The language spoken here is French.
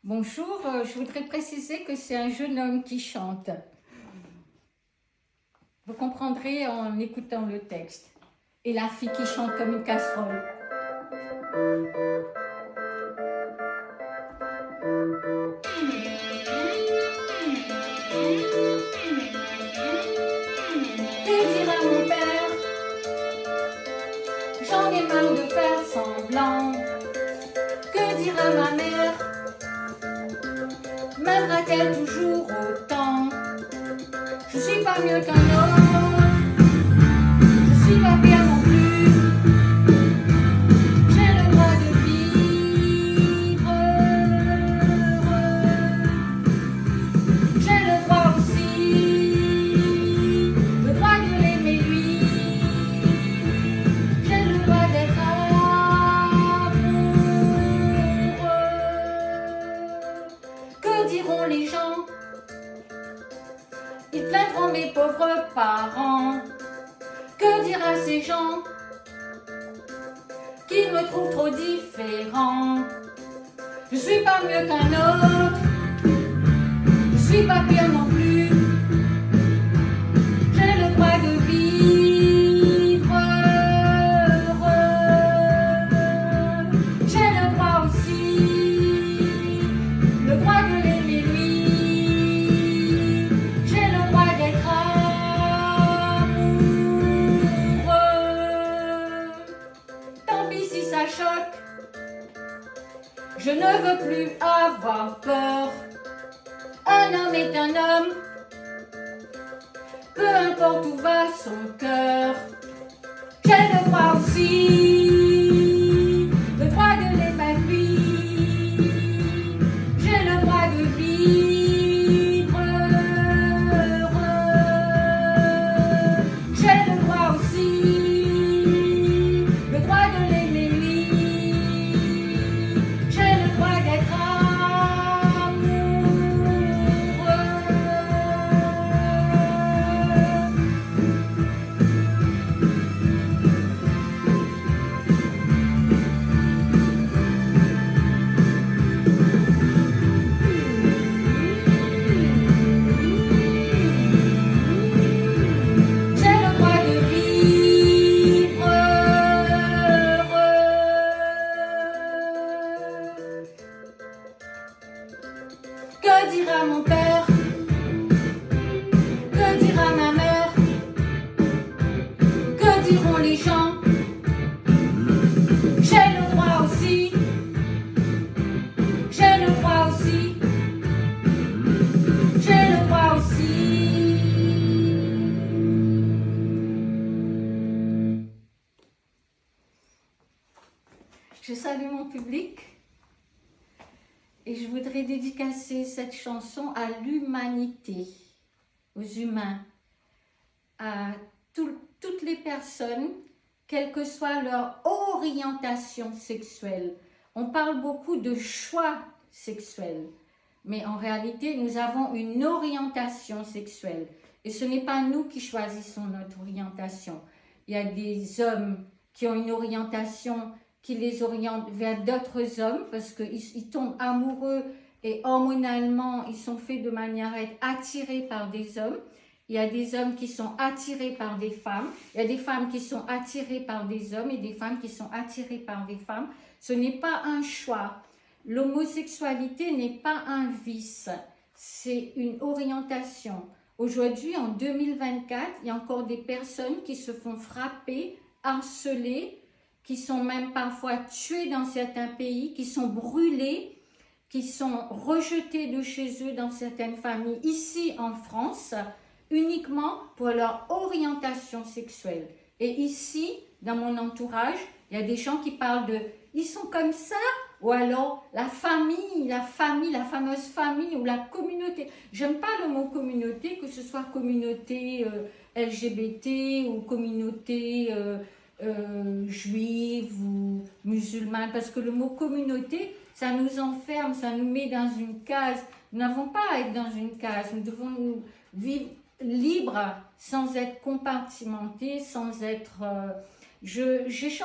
Bonjour, je voudrais préciser que c'est un jeune homme qui chante. Vous comprendrez en écoutant le texte. Et la fille qui chante comme une casserole. Que dira mon père? J'en ai marre de faire semblant. Que dira ma mère? M'aimera-t-elle toujours autant? Je suis pas mieux qu'un autre. Je suis pas pire non plus. J'ai le droit de vivre heureux. J'ai le droit aussi, le droit de l'aimer lui. J'ai le droit d'être amoureux. Que diront les gens? Ils plaindront mes pauvres parents. Que dira ces gens? Qu'ils me trouvent trop différent. Je suis pas mieux qu'un autre. Je suis pas pire non plus. J'ai le droit de vivre heureux. J'ai le droit aussi, le droit de l'aimer lui. J'ai le droit d'être amoureux. Tant pis si ça choque. Je ne veux plus avoir peur. Un homme est un homme, peu importe où va son cœur. J'ai le droit aussi, le droit de l'évacuer. J'ai le droit de vivre heureux. J'ai le droit aussi, le droit de l'aimer lui. J'ai le droit d'être Que dira mon père? Que dira ma mère? Que diront les gens? J'ai le droit aussi. J'ai le droit aussi. J'ai le droit aussi. Je salue mon public. Et je voudrais dédicacer cette chanson à l'humanité, aux humains, à toutes les personnes, quelle que soit leur orientation sexuelle. On parle beaucoup de choix sexuel, mais en réalité, nous avons une orientation sexuelle. Et ce n'est pas nous qui choisissons notre orientation. Il y a des hommes qui ont une orientation qui les orientent vers d'autres hommes parce qu'ils tombent amoureux et hormonalement, ils sont faits de manière à être attirés par des hommes. Il y a des hommes qui sont attirés par des femmes. Il y a des femmes qui sont attirées par des hommes et des femmes qui sont attirées par des femmes. Ce n'est pas un choix. L'homosexualité n'est pas un vice. C'est une orientation. Aujourd'hui, en 2024, il y a encore des personnes qui se font frapper, harceler, qui sont même parfois tués dans certains pays, qui sont brûlés, qui sont rejetés de chez eux dans certaines familles, ici en France, uniquement pour leur orientation sexuelle. Et ici, dans mon entourage, il y a des gens qui parlent de « ils sont comme ça » ou alors la famille, la fameuse famille ou la communauté. J'aime pas le mot communauté, que ce soit communauté LGBT ou communauté juive ou musulmane, parce que le mot communauté, ça nous enferme, ça nous met dans une case. Nous n'avons pas à être dans une case, nous devons nous vivre libres, sans être compartimentés, sans être... j'ai chanté